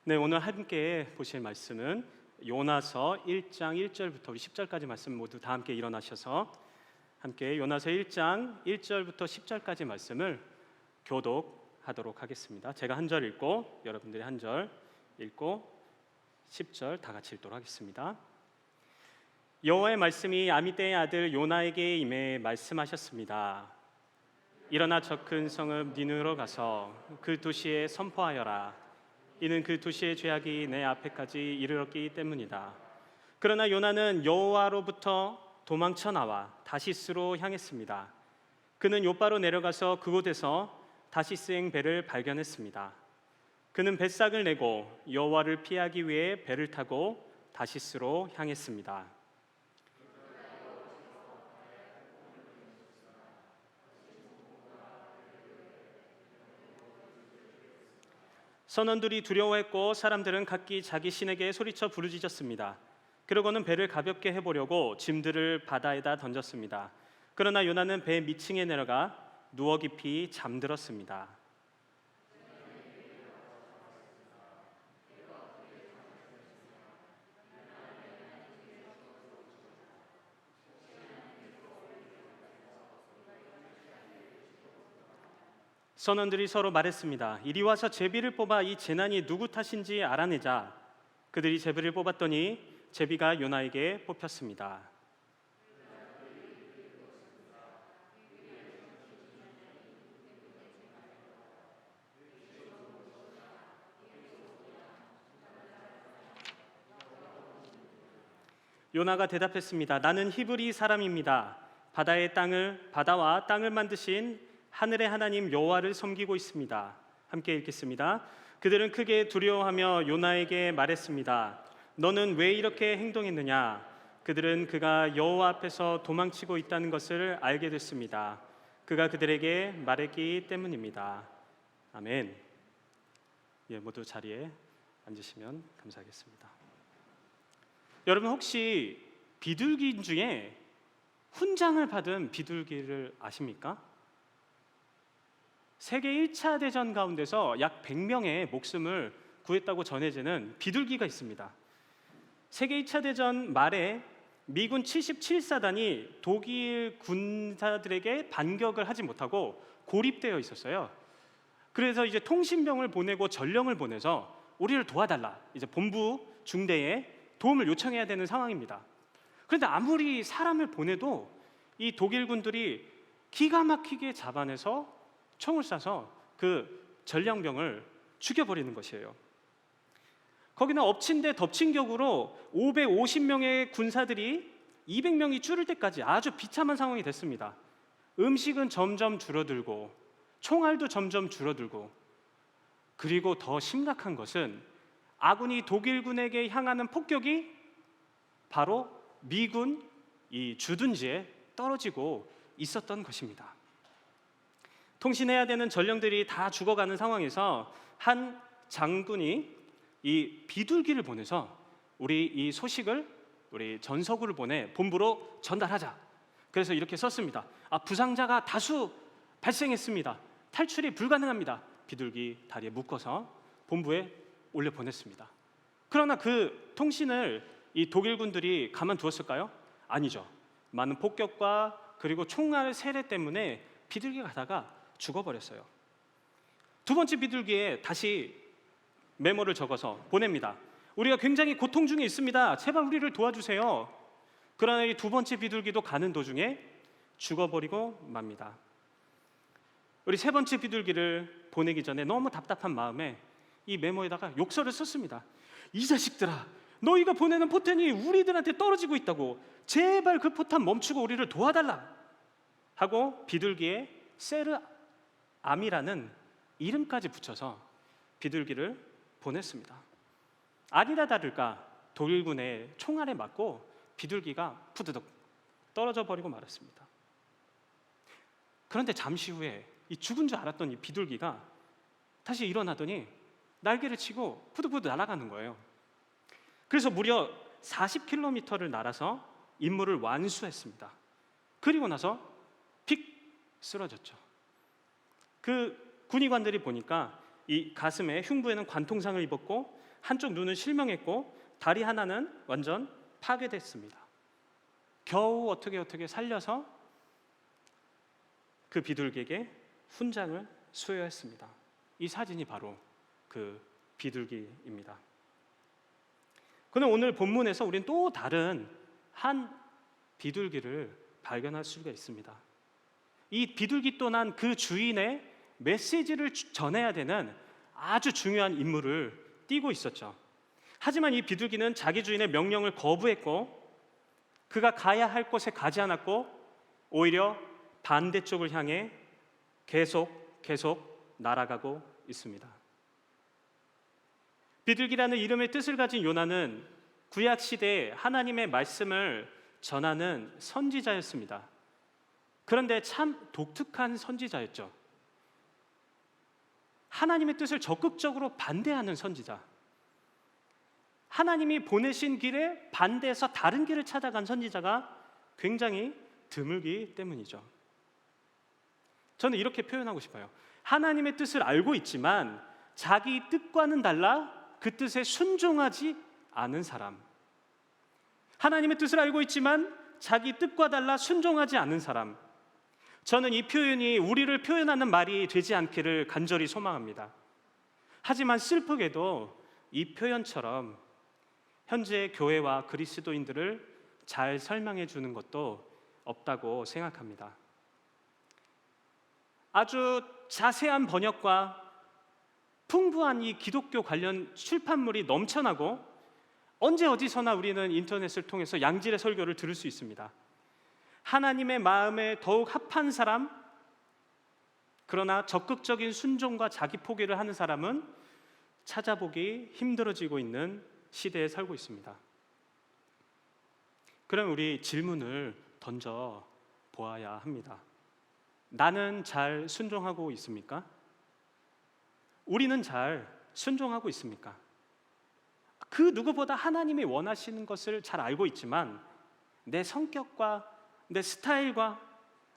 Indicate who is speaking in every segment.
Speaker 1: 네, 오늘 함께 보실 말씀은 요나서 1장 1절부터 우리 10절까지 말씀 모두 다 함께 일어나셔서 함께 요나서 1장 1절부터 10절까지 말씀을 교독하도록 하겠습니다. 제가 한 절 읽고 여러분들이 한 절 읽고 10절 다 같이 읽도록 하겠습니다. 여호와의 말씀이 아미떼의 아들 요나에게 임해 말씀하셨습니다. 일어나 저 큰 성읍 니느로 가서 그 도시에 선포하여라. 이는 그 도시의 죄악이 내 앞에까지 이르렀기 때문이다. 그러나 요나는 여호와로부터 도망쳐 나와 다시스로 향했습니다. 그는 요바로 내려가서 그곳에서 다시스행 배를 발견했습니다. 그는 뱃삭을 내고 여호와를 피하기 위해 배를 타고 다시스로 향했습니다. 선원들이 두려워했고 사람들은 각기 자기 신에게 소리쳐 부르짖었습니다. 그러고는 배를 가볍게 해보려고 짐들을 바다에다 던졌습니다. 그러나 요나는 배 밑층에 내려가 누워 깊이 잠들었습니다. 선원들이 서로 말했습니다. 이리 와서 제비를 뽑아 이 재난이 누구 탓인지 알아내자. 그들이 제비를 뽑았더니 제비가 요나에게 뽑혔습니다. 요나가 대답했습니다. 나는 히브리 사람입니다. 바다와 땅을 만드신 하늘의 하나님 여호와를 섬기고 있습니다. 함께 읽겠습니다. 그들은 크게 두려워하며 요나에게 말했습니다. 너는 왜 이렇게 행동했느냐? 그들은 그가 여호와 앞에서 도망치고 있다는 것을 알게 됐습니다. 그가 그들에게 말했기 때문입니다. 아멘. 모두 자리에 앉으시면 감사하겠습니다. 여러분 혹시 비둘기 중에 훈장을 받은 비둘기를 아십니까? 세계 1차 대전 가운데서 약 100명의 목숨을 구했다고 전해지는 비둘기가 있습니다. 세계 2차 대전 말에 미군 77사단이 독일 군사들에게 반격을 하지 못하고 고립되어 있었어요. 그래서 이제 통신병을 보내고 전령을 보내서 우리를 도와달라. 이제 본부 중대에 도움을 요청해야 되는 상황입니다. 그런데 아무리 사람을 보내도 이 독일 군들이 기가 막히게 잡아내서 총을 쏴서 그 전령병을 죽여버리는 것이에요. 거기는 엎친 데 덮친 격으로 550명의 군사들이 200명이 줄을 때까지 아주 비참한 상황이 됐습니다. 음식은 점점 줄어들고 총알도 점점 줄어들고, 그리고 더 심각한 것은 아군이 독일군에게 향하는 폭격이 바로 미군 이 주둔지에 떨어지고 있었던 것입니다. 통신해야 되는 전령들이 다 죽어가는 상황에서 한 장군이 이 비둘기를 보내서 우리 전서구를 보내 본부로 전달하자. 그래서 이렇게 썼습니다. 부상자가 다수 발생했습니다. 탈출이 불가능합니다. 비둘기 다리에 묶어서 본부에 올려 보냈습니다. 그러나 그 통신을 이 독일군들이 가만두었을까요? 아니죠. 많은 폭격과 그리고 총알 세례 때문에 비둘기가 가다가 죽어버렸어요. 두 번째 비둘기에 다시 메모를 적어서 보냅니다. 우리가 굉장히 고통 중에 있습니다. 제발 우리를 도와주세요. 그러나 이 두 번째 비둘기도 가는 도중에 죽어버리고 맙니다. 우리 세 번째 비둘기를 보내기 전에 너무 답답한 마음에 이 메모에다가 욕설을 썼습니다. 이 자식들아, 너희가 보내는 포탄이 우리들한테 떨어지고 있다고. 제발 그 포탄 멈추고 우리를 도와달라 하고 비둘기에 세르암이라는 이름까지 붙여서 비둘기를 보냈습니다. 아니나 다를까 독일군의 총알에 맞고 비둘기가 푸드덕 떨어져 버리고 말았습니다. 그런데 잠시 후에 이 죽은 줄 알았던 이 비둘기가 다시 일어나더니 날개를 치고 푸드푸드 날아가는 거예요. 그래서 무려 40km를 날아서 임무를 완수했습니다. 그리고 나서 픽 쓰러졌죠. 그 군의관들이 보니까 이 가슴에 흉부에는 관통상을 입었고 한쪽 눈은 실명했고 다리 하나는 완전 파괴됐습니다. 겨우 어떻게 살려서 그 비둘기에게 훈장을 수여했습니다. 이 사진이 바로 그 비둘기입니다. 그런데 오늘 본문에서 우리는 또 다른 한 비둘기를 발견할 수가 있습니다. 이 비둘기 또한 그 주인의 메시지를 전해야 되는 아주 중요한 임무를 띠고 있었죠. 하지만 이 비둘기는 자기 주인의 명령을 거부했고 그가 가야 할 곳에 가지 않았고 오히려 반대쪽을 향해 계속 날아가고 있습니다. 비둘기라는 이름의 뜻을 가진 요나는 구약 시대에 하나님의 말씀을 전하는 선지자였습니다. 그런데 참 독특한 선지자였죠. 하나님의 뜻을 적극적으로 반대하는 선지자. 하나님이 보내신 길에 반대해서 다른 길을 찾아간 선지자가 굉장히 드물기 때문이죠. 저는 이렇게 표현하고 싶어요. 하나님의 뜻을 알고 있지만 자기 뜻과는 달라 그 뜻에 순종하지 않은 사람. 하나님의 뜻을 알고 있지만 자기 뜻과 달라 순종하지 않은 사람. 저는 이 표현이 우리를 표현하는 말이 되지 않기를 간절히 소망합니다. 하지만 슬프게도 이 표현처럼 현재 교회와 그리스도인들을 잘 설명해 주는 것도 없다고 생각합니다. 아주 자세한 번역과 풍부한 이 기독교 관련 출판물이 넘쳐나고 언제 어디서나 우리는 인터넷을 통해서 양질의 설교를 들을 수 있습니다. 하나님의 마음에 더욱 합한 사람, 그러나 적극적인 순종과 자기 포기를 하는 사람은 찾아보기 힘들어지고 있는 시대에 살고 있습니다. 그럼 우리 질문을 던져 보아야 합니다. 나는 잘 순종하고 있습니까? 우리는 잘 순종하고 있습니까? 그 누구보다 하나님이 원하시는 것을 잘 알고 있지만 내 성격과 내 스타일과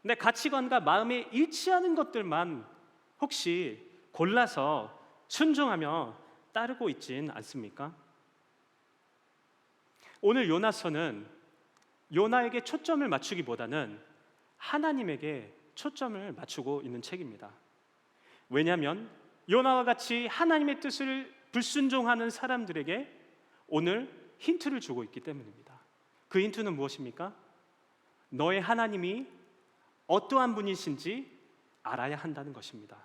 Speaker 1: 내 가치관과 마음에 일치하는 것들만 혹시 골라서 순종하며 따르고 있진 않습니까? 오늘 요나서는 요나에게 초점을 맞추기보다는 하나님에게 초점을 맞추고 있는 책입니다. 왜냐하면 요나와 같이 하나님의 뜻을 불순종하는 사람들에게 오늘 힌트를 주고 있기 때문입니다. 그 힌트는 무엇입니까? 너의 하나님이 어떠한 분이신지 알아야 한다는 것입니다.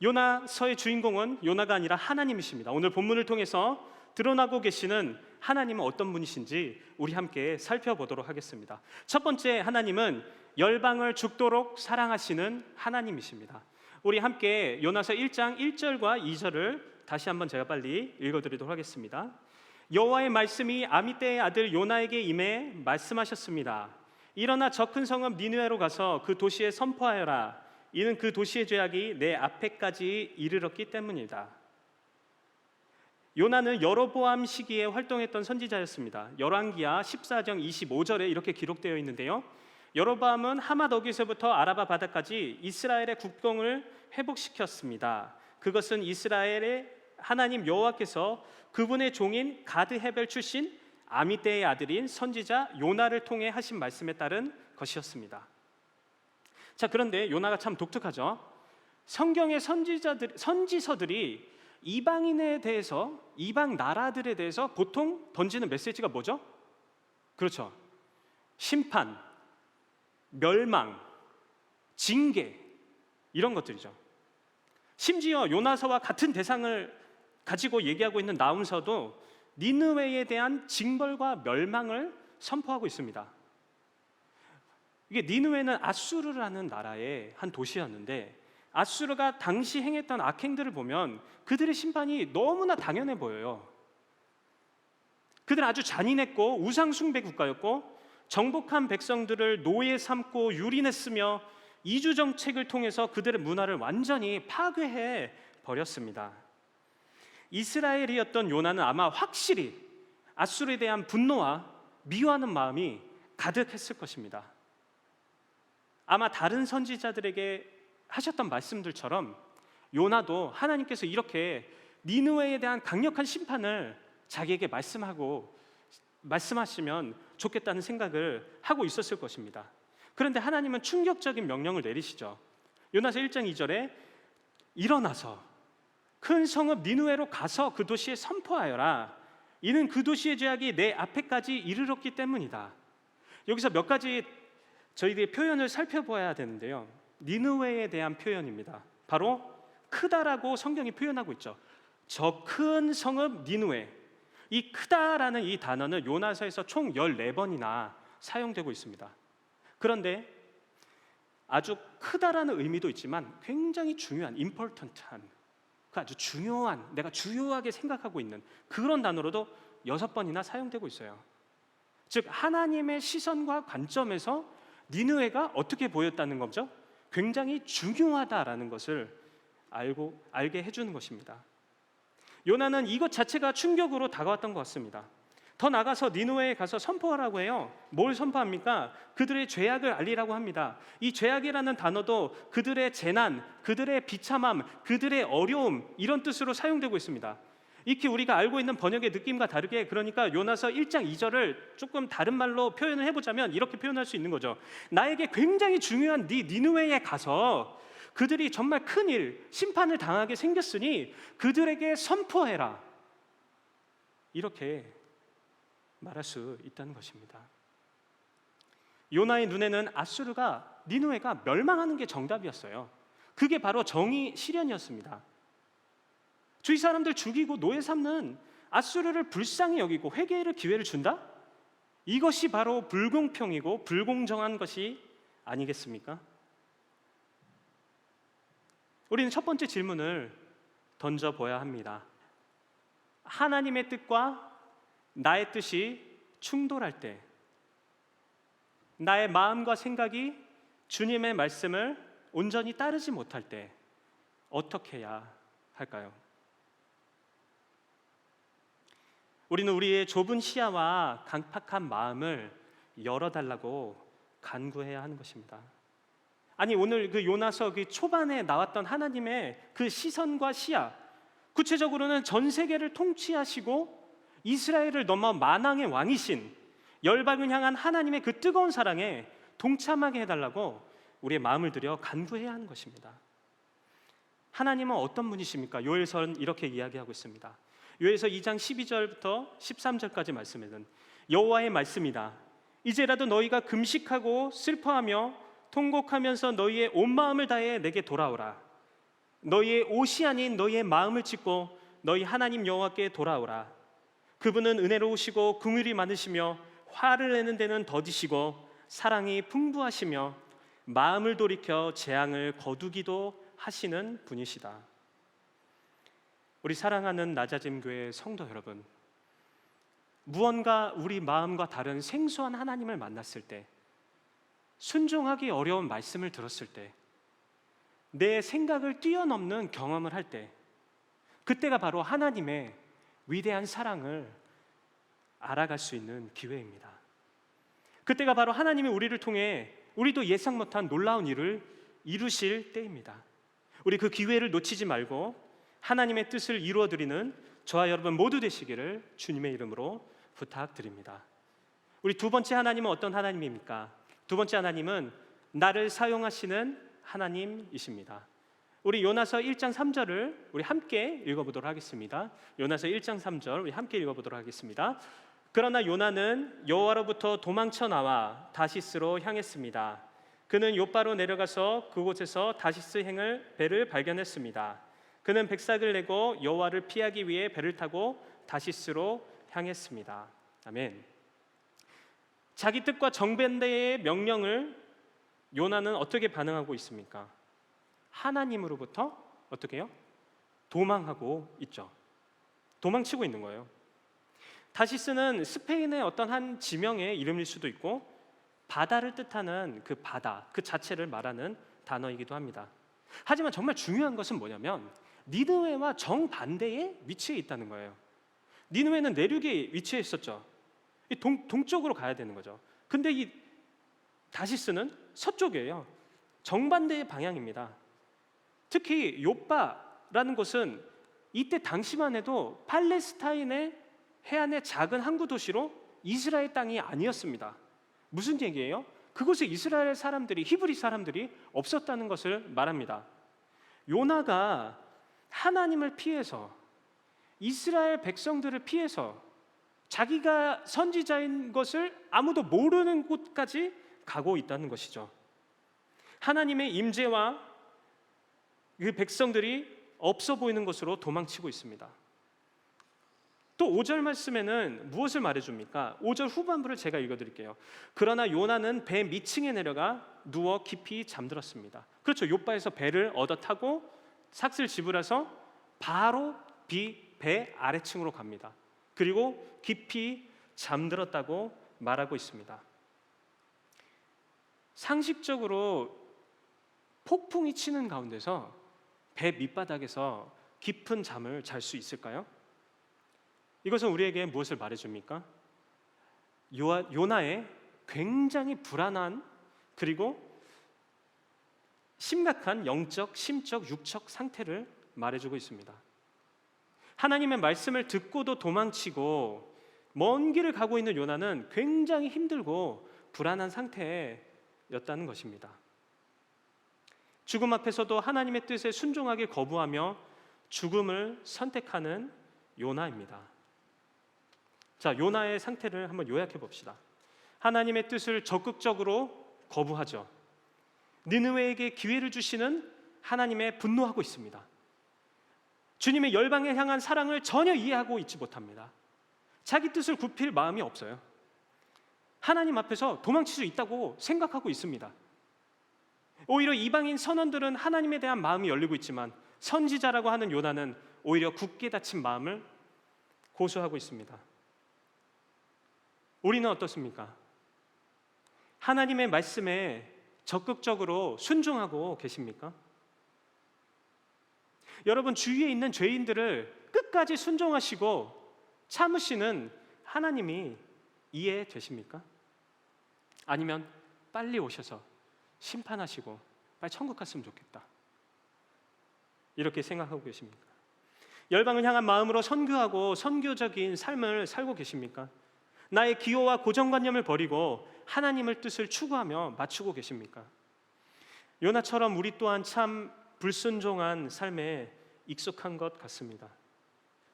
Speaker 1: 요나서의 주인공은 요나가 아니라 하나님이십니다. 오늘 본문을 통해서 드러나고 계시는 하나님은 어떤 분이신지 우리 함께 살펴보도록 하겠습니다. 첫 번째, 하나님은 열방을 죽도록 사랑하시는 하나님이십니다. 우리 함께 요나서 1장 1절과 2절을 다시 한번 제가 빨리 읽어드리도록 하겠습니다. 여호와의 말씀이 아미떼의 아들 요나에게 임해 말씀하셨습니다. 일어나 저 큰 성읍 니느웨로 가서 그 도시에 선포하여라. 이는 그 도시의 죄악이 내 앞에까지 이르렀기 때문이다. 요나는 여로보암 시기에 활동했던 선지자였습니다. 열왕기하 14장 25절에 이렇게 기록되어 있는데요. 여로보암은 하맛 어귀에서부터 아라바 바다까지 이스라엘의 국경을 회복시켰습니다. 그것은 이스라엘의 하나님 여호와께서 그분의 종인 가드 헤벨 출신 아미떼의 아들인 선지자 요나를 통해 하신 말씀에 따른 것이었습니다. 자, 그런데 요나가 참 독특하죠. 성경의 선지서들이 이방인에 대해서, 이방 나라들에 대해서 보통 던지는 메시지가 뭐죠? 그렇죠. 심판, 멸망, 징계, 이런 것들이죠. 심지어 요나서와 같은 대상을 가지고 얘기하고 있는 나훔서도 니느웨에 대한 징벌과 멸망을 선포하고 있습니다. 이게 니느웨는 아수르라는 나라의 한 도시였는데 아수르가 당시 행했던 악행들을 보면 그들의 심판이 너무나 당연해 보여요. 그들은 아주 잔인했고 우상 숭배 국가였고 정복한 백성들을 노예 삼고 유린했으며 이주 정책을 통해서 그들의 문화를 완전히 파괴해 버렸습니다. 이스라엘이었던 요나는 아마 확실히 아수르에 대한 분노와 미워하는 마음이 가득했을 것입니다. 아마 다른 선지자들에게 하셨던 말씀들처럼 요나도 하나님께서 이렇게 니느웨에 대한 강력한 심판을 자기에게 말씀하시면 좋겠다는 생각을 하고 있었을 것입니다. 그런데 하나님은 충격적인 명령을 내리시죠. 요나서 1장 2절에 일어나서 큰 성읍 니느웨로 가서 그 도시에 선포하여라. 이는 그 도시의 죄악이 내 앞에까지 이르렀기 때문이다. 여기서 몇 가지 저희들의 표현을 살펴봐야 되는데요. 니느웨에 대한 표현입니다. 바로 크다라고 성경이 표현하고 있죠. 저 큰 성읍 니느웨. 이 크다라는 이 단어는 요나서에서 총 14번이나 사용되고 있습니다. 그런데 아주 크다라는 의미도 있지만 굉장히 중요한, important한, 아주 중요한, 내가 주요하게 생각하고 있는 그런 단어로도 6번이나 사용되고 있어요. 즉 하나님의 시선과 관점에서 니느웨가 어떻게 보였다는 거죠? 굉장히 중요하다라는 것을 알게 해주는 것입니다. 요나는 이것 자체가 충격으로 다가왔던 것 같습니다. 더 나가서 니느웨에 가서 선포하라고 해요. 뭘 선포합니까? 그들의 죄악을 알리라고 합니다. 이 죄악이라는 단어도 그들의 재난, 그들의 비참함, 그들의 어려움 이런 뜻으로 사용되고 있습니다. 익히 우리가 알고 있는 번역의 느낌과 다르게, 그러니까 요나서 1장 2절을 조금 다른 말로 표현을 해보자면 이렇게 표현할 수 있는 거죠. 나에게 굉장히 중요한 니느웨에 가서 그들이 정말 큰일, 심판을 당하게 생겼으니 그들에게 선포해라. 이렇게 말할 수 있다는 것입니다. 요나의 눈에는 아수르가, 니느웨가 멸망하는 게 정답이었어요. 그게 바로 정의 실현이었습니다. 주위 사람들 죽이고 노예 삼는 아수르를 불쌍히 여기고 회개의 기회를 준다? 이것이 바로 불공평이고 불공정한 것이 아니겠습니까? 우리는 첫 번째 질문을 던져봐야 합니다. 하나님의 뜻과 나의 뜻이 충돌할 때, 나의 마음과 생각이 주님의 말씀을 온전히 따르지 못할 때 어떻게 해야 할까요? 우리는 우리의 좁은 시야와 강팍한 마음을 열어달라고 간구해야 하는 것입니다. 아니, 오늘 그 요나서 그 초반에 나왔던 하나님의 그 시선과 시야, 구체적으로는 전 세계를 통치하시고 이스라엘을 넘어 만왕의 왕이신 열방을 향한 하나님의 그 뜨거운 사랑에 동참하게 해달라고 우리의 마음을 들여 간구해야 하는 것입니다. 하나님은 어떤 분이십니까? 요엘서는 이렇게 이야기하고 있습니다. 요엘서 2장 12절부터 13절까지 말씀에는 여호와의 말씀이다. 이제라도 너희가 금식하고 슬퍼하며 통곡하면서 너희의 온 마음을 다해 내게 돌아오라. 너희의 옷이 아닌 너희의 마음을 찢고 너희 하나님 여호와께 돌아오라. 그분은 은혜로우시고 긍휼이 많으시며 화를 내는 데는 더디시고 사랑이 풍부하시며 마음을 돌이켜 재앙을 거두기도 하시는 분이시다. 우리 사랑하는 낮아짐 교회 성도 여러분, 무언가 우리 마음과 다른 생소한 하나님을 만났을 때, 순종하기 어려운 말씀을 들었을 때, 내 생각을 뛰어넘는 경험을 할 때, 그때가 바로 하나님의 위대한 사랑을 알아갈 수 있는 기회입니다. 그때가 바로 하나님이 우리를 통해 우리도 예상 못한 놀라운 일을 이루실 때입니다. 우리 그 기회를 놓치지 말고 하나님의 뜻을 이루어드리는 저와 여러분 모두 되시기를 주님의 이름으로 부탁드립니다. 우리 두 번째 하나님은 어떤 하나님입니까? 두 번째 하나님은 나를 사용하시는 하나님이십니다. 우리 요나서 1장 3절을 우리 함께 읽어보도록 하겠습니다. 요나서 1장 3절 우리 함께 읽어보도록 하겠습니다. 그러나 요나는 여호와로부터 도망쳐 나와 다시스로 향했습니다. 그는 요바로 내려가서 그곳에서 다시스 행을 배를 발견했습니다. 그는 백삭을 내고 여호와를 피하기 위해 배를 타고 다시스로 향했습니다. 아멘. 자기 뜻과 정반대의 명령을 요나는 어떻게 반응하고 있습니까? 하나님으로부터 어떻게 해요? 도망하고 있죠. 도망치고 있는 거예요. 다시스는 스페인의 어떤 한 지명의 이름일 수도 있고 바다를 뜻하는 그 바다 그 자체를 말하는 단어이기도 합니다. 하지만 정말 중요한 것은 뭐냐면 니느웨와 정반대의 위치에 있다는 거예요. 니느웨는 내륙에 위치해 있었죠. 동쪽으로 가야 되는 거죠. 근데 이 다시스는 서쪽이에요. 정반대의 방향입니다. 특히 요바라는 곳은 이때 당시만 해도 팔레스타인의 해안의 작은 항구 도시로 이스라엘 땅이 아니었습니다. 무슨 얘기예요? 그곳에 이스라엘 사람들이, 히브리 사람들이 없었다는 것을 말합니다. 요나가 하나님을 피해서, 이스라엘 백성들을 피해서 자기가 선지자인 것을 아무도 모르는 곳까지 가고 있다는 것이죠. 하나님의 임재와 그 백성들이 없어 보이는 곳으로 도망치고 있습니다. 또 5절 말씀에는 무엇을 말해줍니까? 5절 후반부를 제가 읽어드릴게요. 그러나 요나는 배 밑층에 내려가 누워 깊이 잠들었습니다. 그렇죠. 욥바에서 배를 얻어 타고 삭슬 지불해서 바로 배 아래층으로 갑니다. 그리고 깊이 잠들었다고 말하고 있습니다. 상식적으로 폭풍이 치는 가운데서 배 밑바닥에서 깊은 잠을 잘 수 있을까요? 이것은 우리에게 무엇을 말해줍니까? 요나의 굉장히 불안한 그리고 심각한 영적, 심적, 육적 상태를 말해주고 있습니다. 하나님의 말씀을 듣고도 도망치고 먼 길을 가고 있는 요나는 굉장히 힘들고 불안한 상태였다는 것입니다. 죽음 앞에서도 하나님의 뜻에 순종하길 거부하며 죽음을 선택하는 요나입니다. 자, 요나의 상태를 한번 요약해 봅시다. 하나님의 뜻을 적극적으로 거부하죠. 니느웨에게 기회를 주시는 하나님에 분노하고 있습니다. 주님의 열방에 향한 사랑을 전혀 이해하고 있지 못합니다. 자기 뜻을 굽힐 마음이 없어요. 하나님 앞에서 도망칠 수 있다고 생각하고 있습니다. 오히려 이방인 선원들은 하나님에 대한 마음이 열리고 있지만 선지자라고 하는 요나는 오히려 굳게 닫힌 마음을 고수하고 있습니다. 우리는 어떻습니까? 하나님의 말씀에 적극적으로 순종하고 계십니까? 여러분, 주위에 있는 죄인들을 끝까지 순종하시고 참으시는 하나님이 이해되십니까? 아니면 빨리 오셔서 심판하시고 빨리 천국 갔으면 좋겠다, 이렇게 생각하고 계십니까? 열방을 향한 마음으로 선교하고 선교적인 삶을 살고 계십니까? 나의 기호와 고정관념을 버리고 하나님의 뜻을 추구하며 맞추고 계십니까? 요나처럼 우리 또한 참 불순종한 삶에 익숙한 것 같습니다.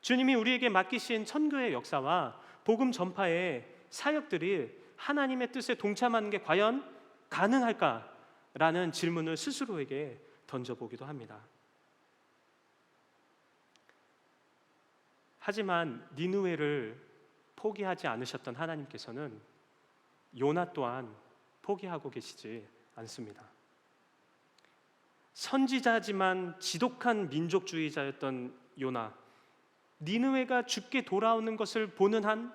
Speaker 1: 주님이 우리에게 맡기신 선교의 역사와 복음 전파의 사역들이 하나님의 뜻에 동참하는 게 과연 가능할까라는 질문을 스스로에게 던져보기도 합니다. 하지만 니느웨를 포기하지 않으셨던 하나님께서는 요나 또한 포기하고 계시지 않습니다. 선지자지만 지독한 민족주의자였던 요나, 니느웨가 죽게 돌아오는 것을 보는 한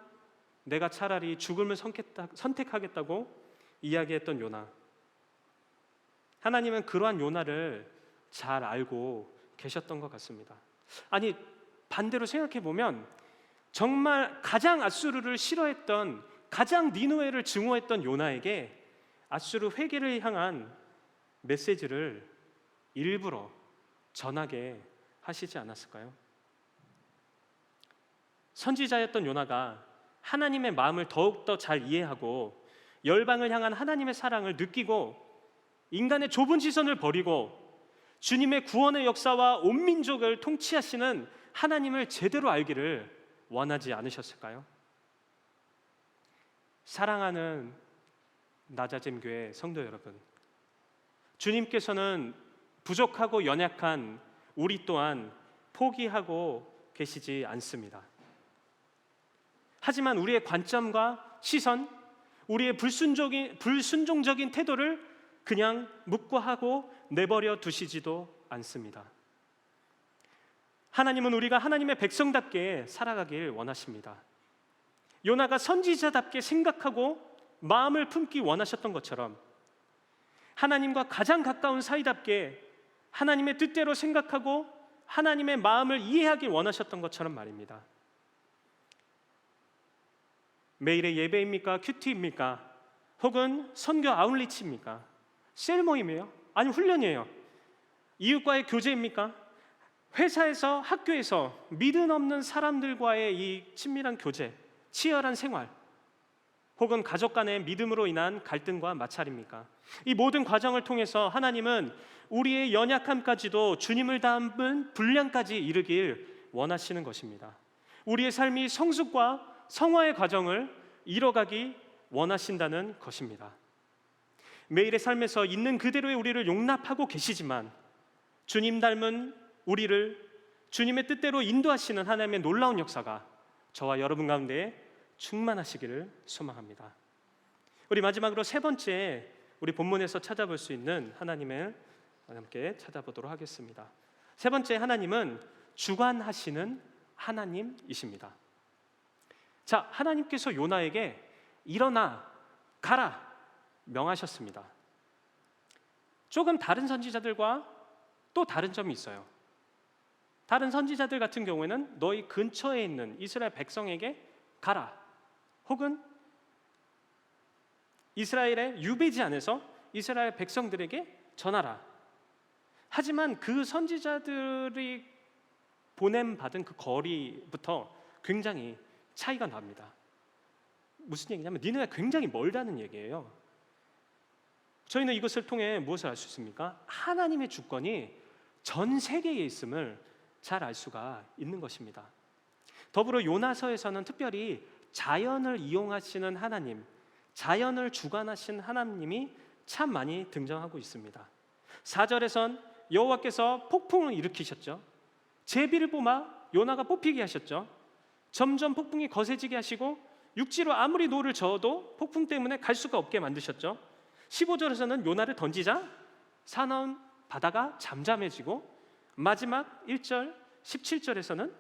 Speaker 1: 내가 차라리 죽음을 선택하겠다고 이야기했던 요나. 하나님은 그러한 요나를 잘 알고 계셨던 것 같습니다. 아니, 반대로 생각해 보면 정말 가장 앗수르를 싫어했던, 가장 니느웨를 증오했던 요나에게 앗수르 회개를 향한 메시지를 일부러 전하게 하시지 않았을까요? 선지자였던 요나가 하나님의 마음을 더욱더 잘 이해하고 열방을 향한 하나님의 사랑을 느끼고 인간의 좁은 시선을 버리고 주님의 구원의 역사와 온 민족을 통치하시는 하나님을 제대로 알기를 원하지 않으셨을까요? 사랑하는 나자잼교회 성도 여러분, 주님께서는 부족하고 연약한 우리 또한 포기하고 계시지 않습니다. 하지만 우리의 관점과 시선, 우리의 불순종적인 태도를 그냥 묵과하고 내버려 두시지도 않습니다. 하나님은 우리가 하나님의 백성답게 살아가길 원하십니다. 요나가 선지자답게 생각하고 마음을 품기 원하셨던 것처럼 하나님과 가장 가까운 사이답게 하나님의 뜻대로 생각하고 하나님의 마음을 이해하길 원하셨던 것처럼 말입니다. 매일의 예배입니까? 큐티입니까? 혹은 선교 아웃리치입니까? 셀 모임이에요? 아니 훈련이에요? 이웃과의 교제입니까? 회사에서, 학교에서 믿음 없는 사람들과의 이 친밀한 교제, 치열한 생활, 혹은 가족 간의 믿음으로 인한 갈등과 마찰입니까? 이 모든 과정을 통해서 하나님은 우리의 연약함까지도 주님을 닮은 분량까지 이르길 원하시는 것입니다. 우리의 삶이 성숙과 성화의 과정을 이뤄가기 원하신다는 것입니다. 매일의 삶에서 있는 그대로의 우리를 용납하고 계시지만 주님 닮은 우리를 주님의 뜻대로 인도하시는 하나님의 놀라운 역사가 저와 여러분 가운데 충만하시기를 소망합니다. 우리 마지막으로 세 번째, 우리 본문에서 찾아볼 수 있는 하나님을 함께 찾아보도록 하겠습니다. 세 번째 하나님은 주관하시는 하나님이십니다. 자, 하나님께서 요나에게 일어나 가라 명하셨습니다. 조금 다른 선지자들과 또 다른 점이 있어요. 다른 선지자들 같은 경우에는 너희 근처에 있는 이스라엘 백성에게 가라, 혹은 이스라엘의 유배지 안에서 이스라엘 백성들에게 전하라. 하지만 그 선지자들이 보냄받은 그 거리부터 굉장히 차이가 납니다. 무슨 얘기냐면 니네가 굉장히 멀다는 얘기예요. 저희는 이것을 통해 무엇을 알 수 있습니까? 하나님의 주권이 전 세계에 있음을 잘 알 수가 있는 것입니다. 더불어 요나서에서는 특별히 자연을 이용하시는 하나님, 자연을 주관하신 하나님이 참 많이 등장하고 있습니다. 4절에선 여호와께서 폭풍을 일으키셨죠. 제비를 뽑아 요나가 뽑히게 하셨죠. 점점 폭풍이 거세지게 하시고 육지로 아무리 노를 저어도 폭풍 때문에 갈 수가 없게 만드셨죠. 15절에서는 요나를 던지자 사나운 바다가 잠잠해지고, 마지막 1절 17절에서는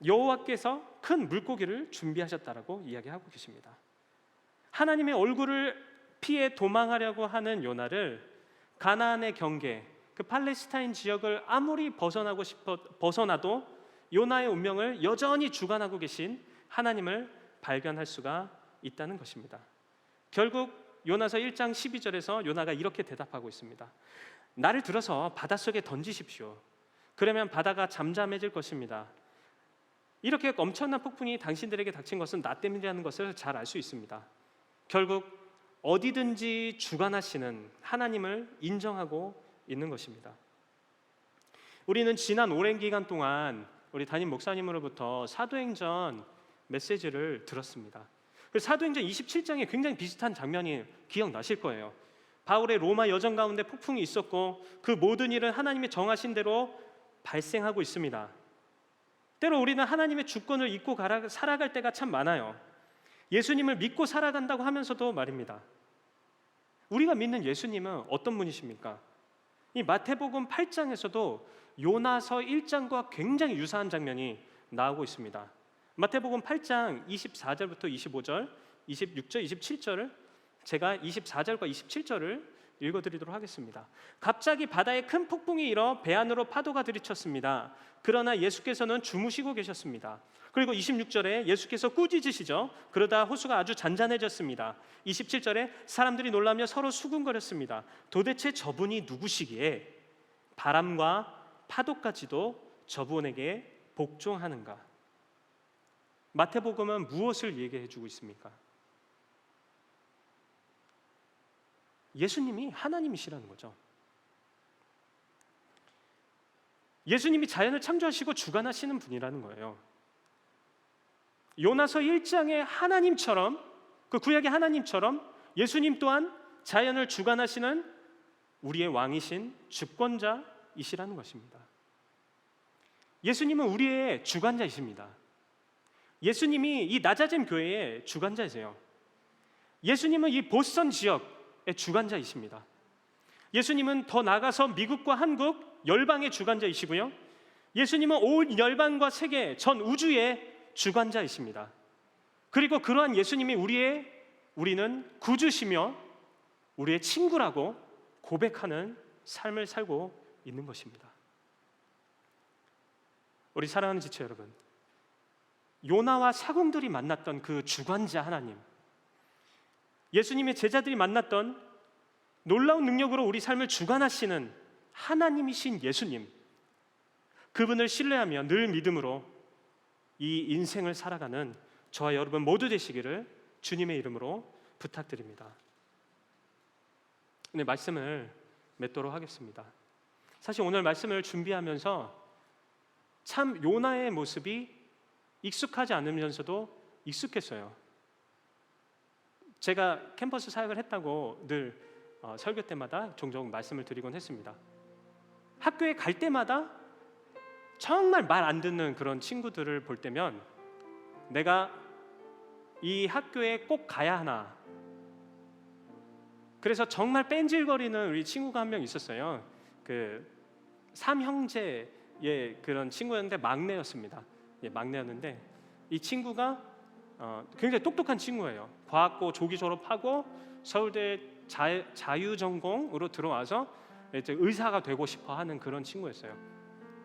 Speaker 1: 여호와께서 큰 물고기를 준비하셨다라고 이야기하고 계십니다. 하나님의 얼굴을 피해 도망하려고 하는 요나를 가나안의 경계, 그 팔레스타인 지역을 아무리 벗어나도 요나의 운명을 여전히 주관하고 계신 하나님을 발견할 수가 있다는 것입니다. 결국 요나서 1장 12절에서 요나가 이렇게 대답하고 있습니다. 나를 들어서 바닷속에 던지십시오. 그러면 바다가 잠잠해질 것입니다. 이렇게 엄청난 폭풍이 당신들에게 닥친 것은 나 때문이라는 것을 잘 알 수 있습니다. 결국 어디든지 주관하시는 하나님을 인정하고 있는 것입니다. 우리는 지난 오랜 기간 동안 우리 담임 목사님으로부터 사도행전 메시지를 들었습니다. 그 사도행전 27장에 굉장히 비슷한 장면이 기억나실 거예요. 바울의 로마 여정 가운데 폭풍이 있었고 그 모든 일은 하나님이 정하신 대로 발생하고 있습니다. 때로 우리는 하나님의 주권을 잊고 살아갈 때가 참 많아요. 예수님을 믿고 살아간다고 하면서도 말입니다. 우리가 믿는 예수님은 어떤 분이십니까? 이 마태복음 8장에서도 요나서 1장과 굉장히 유사한 장면이 나오고 있습니다. 마태복음 8장 24절부터 25절, 26절, 27절을 제가 24절과 27절을 읽어드리도록 하겠습니다. 갑자기 바다에 큰 폭풍이 일어 배 안으로 파도가 들이쳤습니다. 그러나 예수께서는 주무시고 계셨습니다. 그리고 26절에 예수께서 꾸짖으시죠. 그러다 호수가 아주 잔잔해졌습니다. 27절에 사람들이 놀라며 서로 수군거렸습니다. 도대체 저분이 누구시기에 바람과 파도까지도 저분에게 복종하는가? 마태복음은 무엇을 얘기해 주고 있습니까? 예수님이 하나님이시라는 거죠. 예수님이 자연을 창조하시고 주관하시는 분이라는 거예요. 요나서 1장의 하나님처럼, 그 구약의 하나님처럼 예수님 또한 자연을 주관하시는 우리의 왕이신 주권자이시라는 것입니다. 예수님은 우리의 주관자이십니다. 예수님이 이 낮아진 교회의 주관자이세요. 예수님은 이 보스턴 지역의 주관자이십니다. 예수님은 더 나아가서 미국과 한국 열방의 주관자이시고요. 예수님은 온 열방과 세계 전 우주의 주관자이십니다. 그리고 그러한 예수님이 우리는 구주시며 우리의 친구라고 고백하는 삶을 살고 있는 것입니다. 우리 사랑하는 지체 여러분, 요나와 사공들이 만났던 그 주관자 하나님, 예수님의 제자들이 만났던 놀라운 능력으로 우리 삶을 주관하시는 하나님이신 예수님, 그분을 신뢰하며 늘 믿음으로 이 인생을 살아가는 저와 여러분 모두 되시기를 주님의 이름으로 부탁드립니다. 네, 말씀을 맺도록 하겠습니다. 사실 오늘 말씀을 준비하면서 참 요나의 모습이 익숙하지 않으면서도 익숙했어요. 제가 캠퍼스 사역을 했다고 늘 설교 때마다 종종 말씀을 드리곤 했습니다. 학교에 갈 때마다 정말 말 안 듣는 그런 친구들을 볼 때면 내가 이 학교에 꼭 가야 하나, 그래서 정말 뺀질거리는 우리 친구가 한 명 있었어요. 그 삼형제의 그런 친구였는데 막내였습니다. 예, 막내였는데 이 친구가 굉장히 똑똑한 친구예요. 과학고 조기 졸업하고 서울대 자유전공으로 들어와서 이제 의사가 되고 싶어 하는 그런 친구였어요.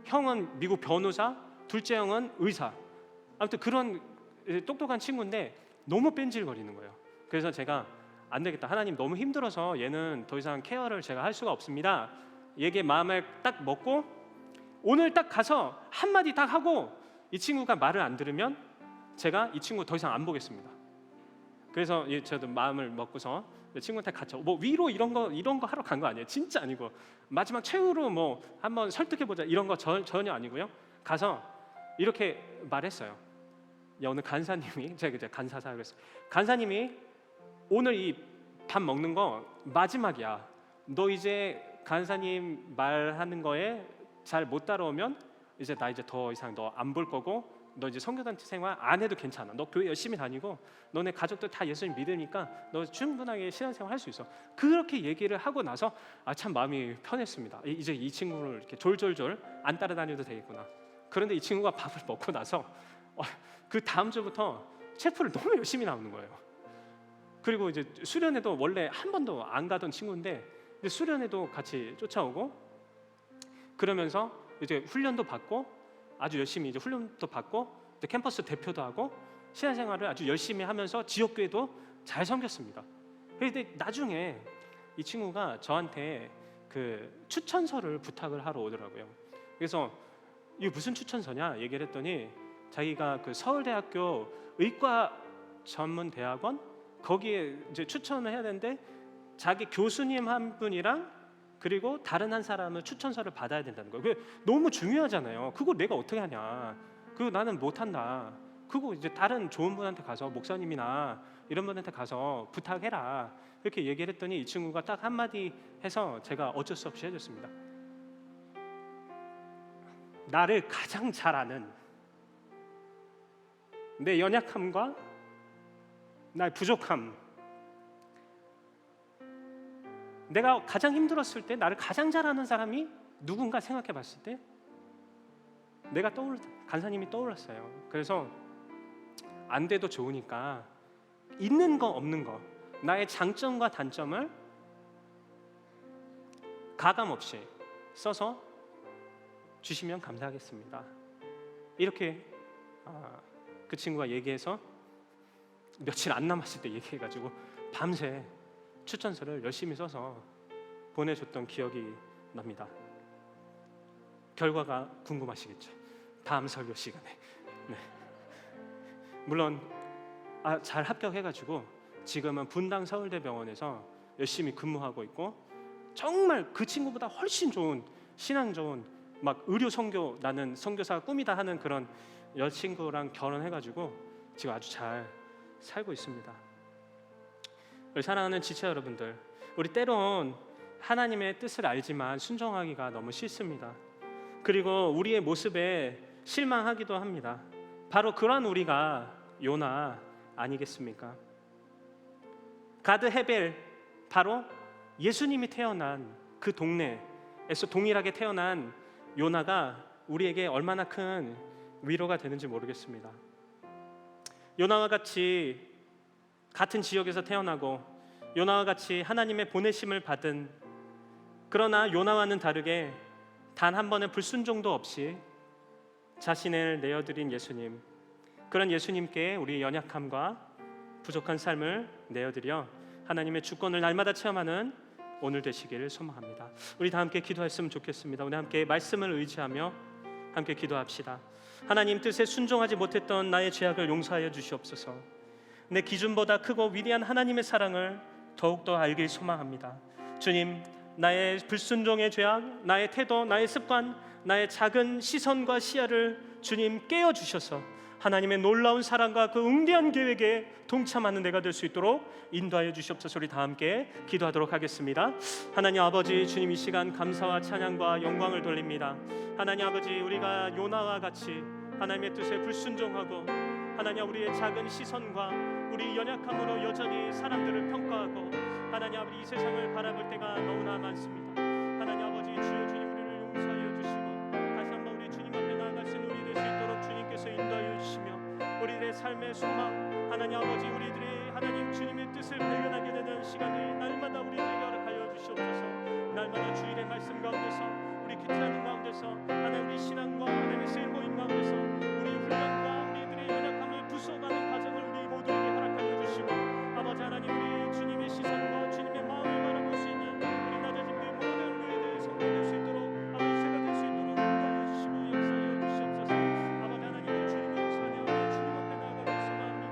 Speaker 1: 형은 미국 변호사, 둘째 형은 의사. 아무튼 그런 똑똑한 친구인데 너무 뺀질거리는 거예요. 그래서 제가 안 되겠다, 하나님 너무 힘들어서 얘는 더 이상 케어를 제가 할 수가 없습니다. 얘의 마음을 딱 먹고 오늘 딱 가서 한마디 딱 하고 이 친구가 말을 안 들으면 제가 이 친구 더 이상 안 보겠습니다. 그래서 저도 마음을 먹고서 친구한테 같이 뭐 위로 이런 거 하러 간 거 아니에요. 진짜 아니고 마지막 최후로 뭐 한번 설득해 보자 이런 거 전혀 아니고요. 가서 이렇게 말했어요. 야, 오늘 간사님이, 제가 이제 간사 사역을 했어요. 간사님이 오늘 이 밥 먹는 거 마지막이야. 너 이제 간사님 말하는 거에 잘 못 따라오면 이제 나 이제 더 이상 너 안 볼 거고, 너 이제 선교단체 생활 안 해도 괜찮아. 너 교회 열심히 다니고 너네 가족들 다 예수님 믿으니까 너 충분하게 신앙생활 할 수 있어. 그렇게 얘기를 하고 나서 참 마음이 편했습니다. 이제 이 친구를 이렇게 졸졸졸 안 따라다녀도 되겠구나. 그런데 이 친구가 밥을 먹고 나서 그 다음 주부터 체프를 너무 열심히 나오는 거예요. 그리고 이제 수련회도 원래 한 번도 안 가던 친구인데 이제 수련회도 같이 쫓아오고, 그러면서 이제 훈련도 받고 아주 열심히 이제 훈련도 받고 이제 캠퍼스 대표도 하고 신앙생활을 아주 열심히 하면서 지역교회도 잘 섬겼습니다. 그런데 나중에 이 친구가 저한테 그 추천서를 부탁을 하러 오더라고요. 그래서 이게 무슨 추천서냐 얘기를 했더니 자기가 그 서울대학교 의과 전문대학원 거기에 이제 추천을 해야 되는데 자기 교수님 한 분이랑 그리고 다른 한 사람은 추천서를 받아야 된다는 거예요. 그게 너무 중요하잖아요. 그거 내가 어떻게 하냐? 그거 나는 못한다. 그거 이제 다른 좋은 분한테 가서 목사님이나 이런 분한테 가서 부탁해라. 이렇게 얘기를 했더니 이 친구가 딱 한마디 해서 제가 어쩔 수 없이 해줬습니다. 나를 가장 잘 아는 내 연약함과 나의 부족함, 내가 가장 힘들었을 때 나를 가장 잘 아는 사람이 누군가 생각해 봤을 때 간사님이 떠올랐어요. 그래서 안 돼도 좋으니까 있는 거 없는 거, 나의 장점과 단점을 가감 없이 써서 주시면 감사하겠습니다. 이렇게 그 친구가 얘기해서 며칠 안 남았을 때 얘기해가지고 밤새 추천서를 열심히 써서 보내줬던 기억이 납니다. 결과가 궁금하시겠죠? 다음 설교 시간에. 네. 물론 잘 합격해가지고 지금은 분당 서울대병원에서 열심히 근무하고 있고, 정말 그 친구보다 훨씬 좋은 신앙 좋은 막 의료 선교, 나는 선교사가 꿈이다 하는 그런 여친구랑 결혼해가지고 지금 아주 잘 살고 있습니다. 우리 사랑하는 지체 여러분들, 우리 때론 하나님의 뜻을 알지만 순종하기가 너무 싫습니다. 그리고 우리의 모습에 실망하기도 합니다. 바로 그런 우리가 요나 아니겠습니까? 가드 헤벨, 바로 예수님이 태어난 그 동네에서 동일하게 태어난 요나가 우리에게 얼마나 큰 위로가 되는지 모르겠습니다. 요나와 같이 같은 지역에서 태어나고 요나와 같이 하나님의 보내심을 받은, 그러나 요나와는 다르게 단 한 번의 불순종도 없이 자신을 내어드린 예수님, 그런 예수님께 우리 연약함과 부족한 삶을 내어드려 하나님의 주권을 날마다 체험하는 오늘 되시기를 소망합니다. 우리 다 함께 기도했으면 좋겠습니다. 우리 함께 말씀을 의지하며 함께 기도합시다. 하나님 뜻에 순종하지 못했던 나의 죄악을 용서하여 주시옵소서. 내 기준보다 크고 위대한 하나님의 사랑을 더욱더 알길 소망합니다. 주님, 나의 불순종의 죄악, 나의 태도, 나의 습관, 나의 작은 시선과 시야를 주님 깨어주셔서 하나님의 놀라운 사랑과 그 응대한 계획에 동참하는 내가 될 수 있도록 인도하여 주시옵소서. 우리 다 함께 기도하도록 하겠습니다. 하나님 아버지, 주님 이 시간 감사와 찬양과 영광을 돌립니다. 하나님 아버지, 우리가 요나와 같이 하나님의 뜻에 불순종하고 하나님 우리의 작은 시선과 우리 연약함으로 여전히 사람들을 평가하고 하나님 아버지 이 세상을 바라볼 때가 너무나 많습니다. 하나님 아버지, 주여 주님 우리를 용서하여 주시고 다시 한번 우리 주님 앞에 나아갈 수 있는 우리 될 수 있도록 주님께서 인도하여 주시며 우리들의 삶의 소망, 하나님 아버지 우리들의 하나님 주님의 뜻을 발견하게 되는 시간을 날마다 우리들에게 허락하여 주시옵소서. 날마다 주일의 말씀 가운데서 우리 큐티하는 가운데서 하나님 우리 신앙과 하나님의 쓰임 모임 가운데서 우리 훈련과 우리들의 연약함을 부숴가는 과정을 우리 모두에게 허락하여 주시고 아버지 하나님 우리 주님의 시선과 주님의 마음을 바라볼 수 있는 우리 낮아진 그 모든 교회들 성도될 수 있도록 아버지 제가 될 수 있도록 인도하여 주시고 역사하여 주시옵소서. 아버지 하나님 주님의 역사하며 우리 주님 앞에 나아가고 소망합니다.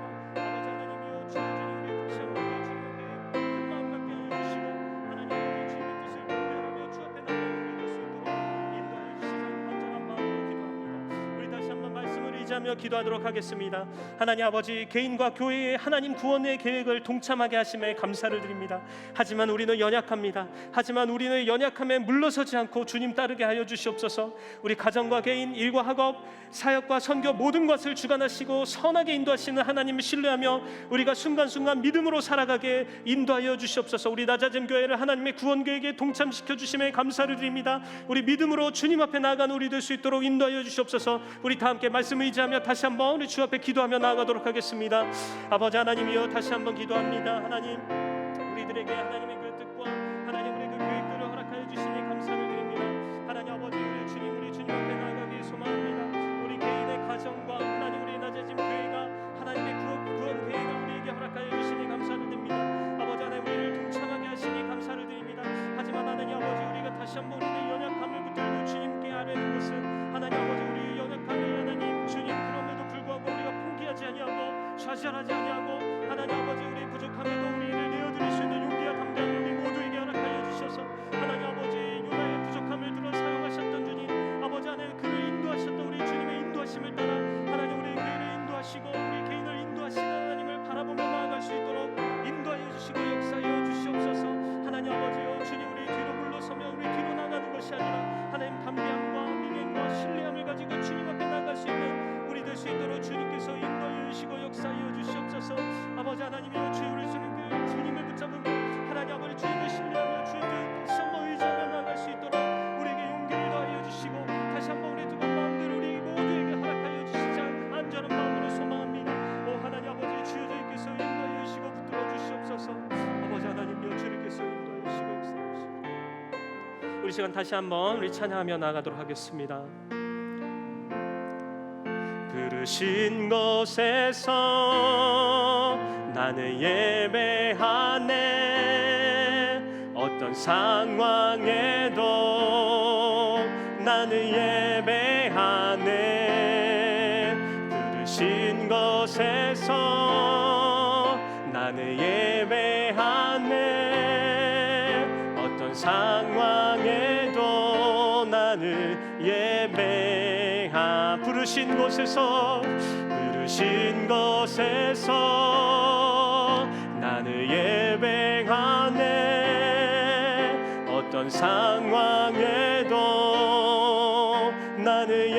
Speaker 1: 아버지 하나님이여 주여 주님 우리 다시 한번 우리 주님 앞에 큰 마음 갖게 하여 주시고 하나님 아버지 주님의 뜻을 분별하며 주 앞에 나아가는 우리 될 수 있도록 인도하여 주시사 간절한 마음으로 기도합니다. 우리 다시 한번 말씀을 의지하며 기도하도록 하겠습니다. 하나님 아버지, 개인과 교회의 하나님 구원의 계획을 동참하게 하심에 감사를 드립니다. 하지만 우리는 연약합니다. 하지만 우리는 연약함에 물러서지 않고 주님 따르게 하여 주시옵소서. 우리 가정과 개인, 일과 학업, 사역과 선교 모든 것을 주관하시고 선하게 인도하시는 하나님을 신뢰하며 우리가 순간순간 믿음으로 살아가게 인도하여 주시옵소서. 우리 낮아짐 교회를 하나님의 구원 계획에 동참시켜 주심에 감사를 드립니다. 우리 믿음으로 주님 앞에 나아가는 우리 될 수 있도록 인도하여 주시옵소서. 우리 다 함께 말씀 의지하며 다시 한번 우리 주 앞에 기도하며 나아가도록 하겠습니다. 아버지 하나님이여 다시 한번 기도합니다. 하나님 우리들에게 하나님의 그 뜻과 하나님 우리 그 계획들을 허락하여 주시니 감사를 드립니다. 하나님 아버지 우리 주님 앞에 나아가기 소망합니다. 우리 개인의 가정과 하나님 우리 낮아짐 교회가 하나님의 구원 계획을 우리에게 허락하여 주시니 감사를 드립니다. 아버지 하나님 우리를 동참하게 하시니 감사를 드립니다. 하지만 하나님 아버지 우리가 다시 한번 우리의 연약함을 붙들고 주님께 아뢰는 것은 하나님 아버지 우리의 연약함을 하나님 주님 그럼에도 불구하고 우리가 포기하지 아니하고 좌절하지 아니하고 하나님 아버지 우리 부족함에도 우리를 내어드릴 수 있는 용기와 담대함을 우리 모두에게 허락하여 주셔서 하나님 아버지 요나의 부족함을 들어 사용하셨던 주님 아버지 하나님 그를 인도하셨던 우리 주님의 인도하심을 따라 하나님 우리 교회를 인도하시고 우리 개인을 인도하시는 하나님을 바라보며 나아갈 수 있도록 인도하여 주시고 역사하여 주시옵소서. 하나님 아버지요 주님 우리 뒤로 물러서며 우리 뒤로 나가는 것이 아니라 하나님 담대함과 믿음과 신뢰함을 가지고 주님 앞에 나아갈 수 있는 우리 될 수 있도록 주님께서 인도하여 주시고 역사하여 주시옵소서. 아버지 하나님이여 주의 우리 주님을 붙잡으며 하나님 아버지 주님을 신뢰하며 주님을 다시 한번 의지하며 나아갈 수 있도록 우리에게 용기를 더하여 주시고 다시 한번 우리 뜨거운 마음들 우리 모두에게 허락하여 주시자 안전한 마음으로 소망합니다. 오 하나님 아버지 주여 주님께서 인도하여 주시고 붙들어 주시옵소서. 아버지 하나님이여 주님께서 인도하여 주시고 역사하여 주시옵소서. 우리 시간 다시 한번 우리 찬양하며 나아가도록 하겠습니다. 부르신 곳에서 나는 예배하네. 어떤 상황에도 나는 예배하네. 부르신 곳에서 나는 예배하네. 어떤 상황에도 나는 부르신 곳에서 나는 예배하네. 어떤 상황에도 나는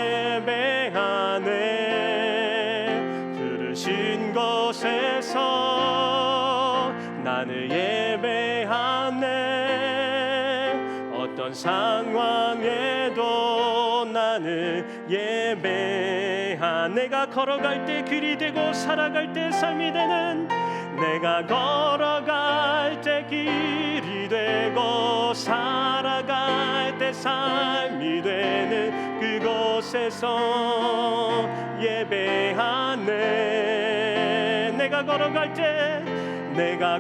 Speaker 1: 예배하네. 부르신 곳에서 나는 예배하네. 어떤 상황에도 나는 예배하. 내가 걸어갈 때 길이 되고 살아갈 때 삶이 되는 내가 걸어갈 때 길이 되고 살아갈 때 삶이 되는 그곳에서 예배하네. 내가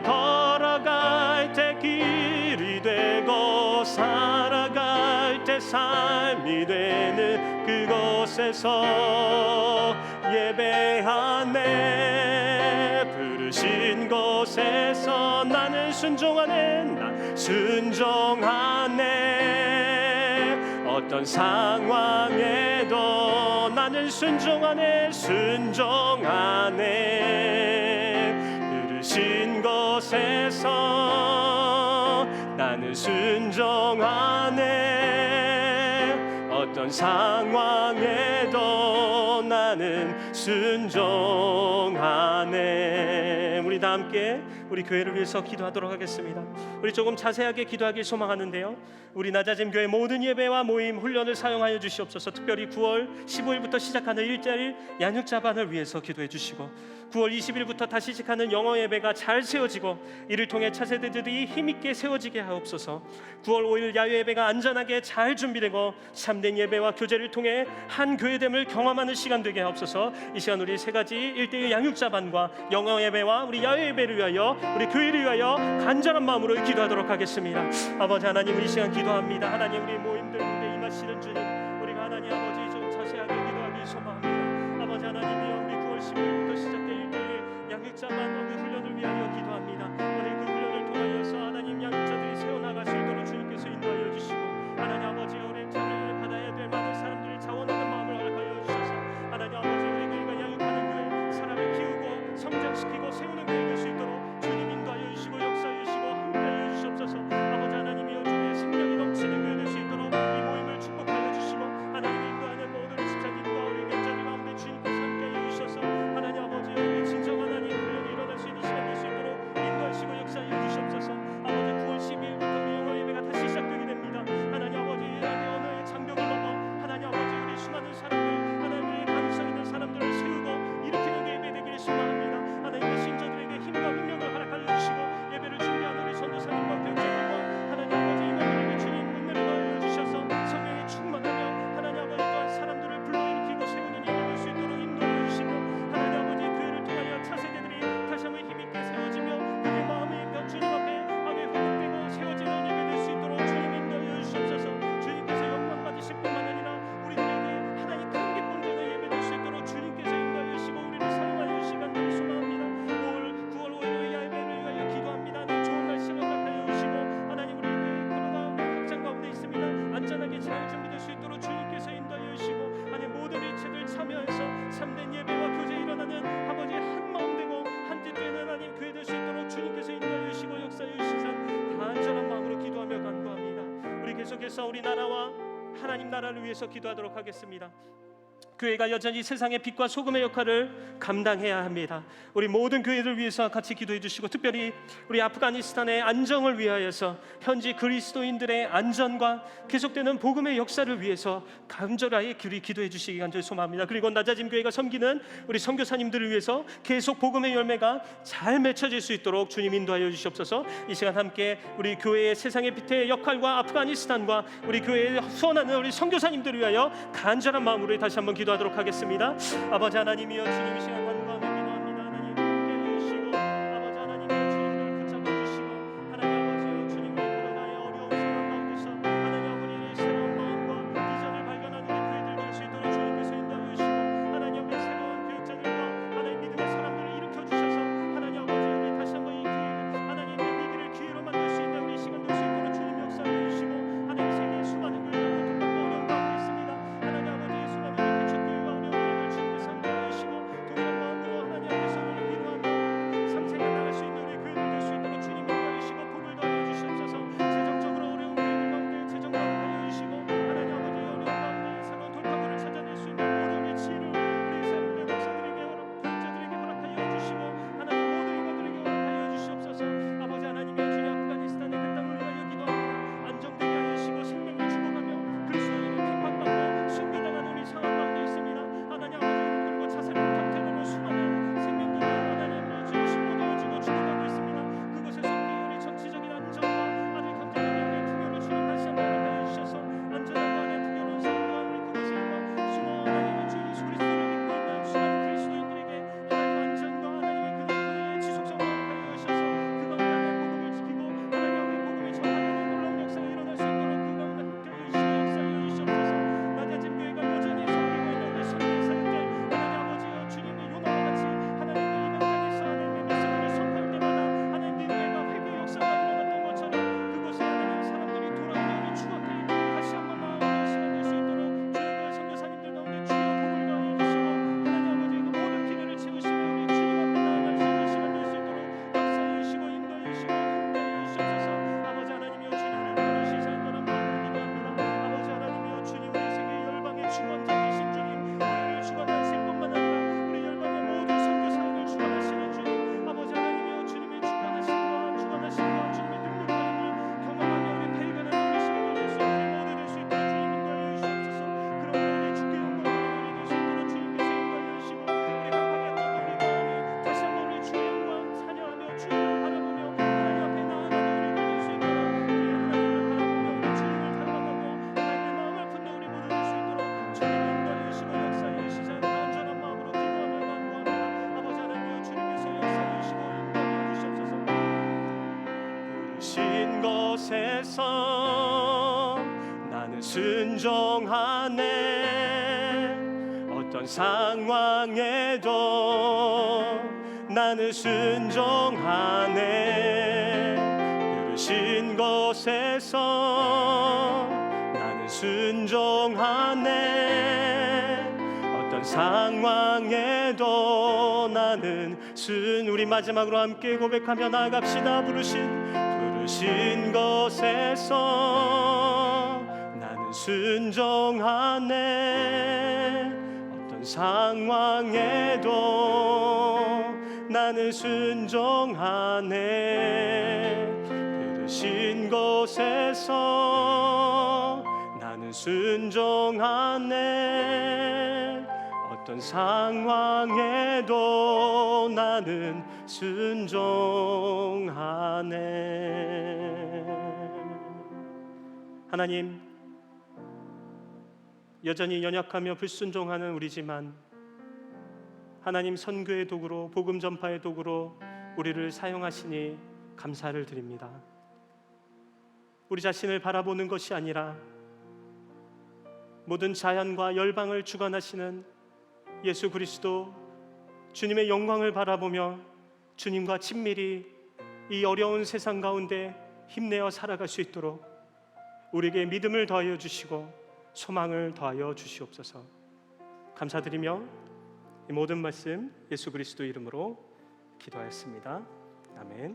Speaker 1: 걸어갈 때 길이 되고 살아갈 때 삶이 되는 그곳에서 예배하네. 부르신 곳에서 나는 순종하네. 나 순종하네. 어떤 상황에도 나는 순종하네. 순종하네. 부르신 곳에서 나는 순종하네. 어떤 상황에도 나는 순종하네. 우리 다 함께 우리 교회를 위해서 기도하도록 하겠습니다. 우리 조금 자세하게 기도하길 소망하는데요, 우리 낮아짐 교회 모든 예배와 모임 훈련을 사용하여 주시옵소서. 특별히 9월 15일부터 시작하는 일자리 양육자반을 위해서 기도해 주시고, 9월 20일부터 다시 시작하는 영어 예배가 잘 세워지고 이를 통해 차세대들이 힘있게 세워지게 하옵소서. 9월 5일 야외 예배가 안전하게 잘 준비되고 참된 예배와 교제를 통해 한 교회됨을 경험하는 시간 되게 하옵소서. 이 시간 우리 세 가지 1대1 양육자반과 영어 예배와 우리 야외 예배를 위하여, 우리 교회를 위하여 간절한 마음으로 기도하도록 하겠습니다. 아버지 하나님, 우리 시간 기도합니다. 하나님, 우리 모임들 가운데 임하시는 주님, 우리가 하나님 아버지 좀 자세하게 기도하길 소망합니다. 아버지 하나님이여, 우리 9월 15일부터 시작된 1대1 양육자반 그 훈련을 위하여 기도합니다. 오늘 그 훈련을 통하여서 하나님 양육자들이 세워나갈 수 있도록 주님께서 인도하여 주시고, 하나님 아버지 오랜 자를 받아야 될 많은 사람들이 자원하는 마음을 허락하여 주셔서 하나님 아버지 우리 교회가 양육하는 교회, 사람을 키우고 성장시키고 세우는 교회 될 수 있도록 주님 인도하여 주시고 역사하여 주시고 함께하여 주시옵소서. 아버지 하나님이여, 주님의 생명이 넘치는 교회 될 수 있도록 이 모임을 축복하여 주시고, 하나님이 인도하는 모든 집사님과 우리 교자들 가운데 주님께서 함께하여 주셔서 하나님 아버지 우리 진정 하나님 훈련이 일어날 수 있는 시간 될 수 있도록 인도하시고 역사하여 주시옵소서. 아버지 9월 12일부터 우리 영어 예배가 다시 시작되게 됩니다. 하나님 아버지 언어의 장벽을 넘어 하나님 아버지 우리 수많은 사람들, 하나님의 가능성 있는 사람들을 세우고 일으키는 예배 되기를 소망합니다. 하나님의 신자들에게 힘과 능력을 허락하여 주시고, 예배를 준비하는 우리 선교사님과 교육자들과 하나님 아버지 이모들에게 주님 은혜를 넣어 주셔서 성령이 충만하며 하나님 아버지 또한 사람들을 불러일으키고 세우는 예배 될 수 있도록 인도해 주시고, 하나님 아버지 교회를 통하여 차세대들이 다시 한번 힘있게 세워지며 그의 마음이 주님 앞에 회복되고 세워지는 예배 될 수 있도록 주님 인도해 주시옵소서. 주님께서 영광 받으실 뿐만 아니라 우리들에게 하나님 큰 기쁨 되는 예배 될 수 있도록 주님께서 인도하여 주시고 우리를 사용하여 시간 되길 소망합니다. 9월 5일 야외를 위하여 기도합니다. 네, 좋은 날씨를 허락하여 주시고 하나님 우리 코로나 확장 가운데 있습니다. 안전하게 잘 준비될 수 있도록 주님께서 인도하여 주시고, 하나님 모든 일체들 참여해서 참된 예배와 교제 일어나는 아버지 한 마음 되고 한 뜻 되는 하나님 교회 될 수 있도록 주님께서 인도하여 주시고 역사하여 주시사 간절한 마음으로 기도하며 간구합니다. 우리 계속해서 우리 나라와 하나님 나라를 위해서 기도하도록 하겠습니다. 교회가 여전히 세상의 빛과 소금의 역할을 감당해야 합니다. 우리 모든 교회를 위해서 같이 기도해 주시고, 특별히 우리 아프가니스탄의 안정을 위하여서 현지 그리스도인들의 안전과 계속되는 복음의 역사를 위해서 간절하게 기도해 주시기 간절히 소망합니다. 그리고 낮아짐 교회가 섬기는 우리 선교사님들을 위해서 계속 복음의 열매가 잘 맺혀질 수 있도록 주님 인도하여 주시옵소서. 이 시간 함께 우리 교회의 세상의 빛의 역할과 아프가니스탄과 우리 교회에 후원하는 우리 선교사님들을 위하여 간절한 마음으로 다시 한번 기도하도록 하겠습니다. 아버지 하나님이여, 주님 이 시간 간구하며 기도합니다. 하나님 함께 해주시고, 아버지 하나님이여 주님을 붙잡아 주시고, 하나님 아버지여 주님의 코로나의 어려운 상황 가운데서 하나님 아버지의 새로운 마음과 비전을 발견하는 우리 교회들 될 수 있도록 주님께서 인도하여 주시고, 하나님 우리 새로운 교육자들과 하나님 믿음의 사람들을 일으켜 주셔서 하나님 아버지 우리 다시 한번 이 기회를 하나님 이 위기를 기회로 만들 수 있는 우리 시간 될 수 있도록 주님 역사하여 주시고, 하나님 세계의 수많은 교회가 고통받고 어려운 가운데 있습니다. 하나님 아버지 수많은 개척교회와 어려운 교회들 주님께서 함께하여 주시고, 동일한 마음으로 곳에서 나는 순종하네. 어떤 상황에도 나는 순종하네. 부르신 곳에서 나는 순종하네. 어떤 상황에도 나는 우리 마지막으로 함께 고백하며 나아갑시다. 부르신 곳에서 나는 순종하네. 어떤 상황에도 나는 순종하네. 부르신 곳에서 나는 순종하네. 어떤 상황에도 나는 순종하네. 하나님, 여전히 연약하며 불순종하는 우리지만 하나님 선교의 도구로, 복음 전파의 도구로 우리를 사용하시니 감사를 드립니다. 우리 자신을 바라보는 것이 아니라 모든 자연과 열방을 주관하시는 예수 그리스도 주님의 영광을 바라보며 주님과 친밀히 이 어려운 세상 가운데 힘내어 살아갈 수 있도록 우리에게 믿음을 더하여 주시고 소망을 더하여 주시옵소서. 감사드리며 이 모든 말씀 예수 그리스도 이름으로 기도하였습니다. 아멘.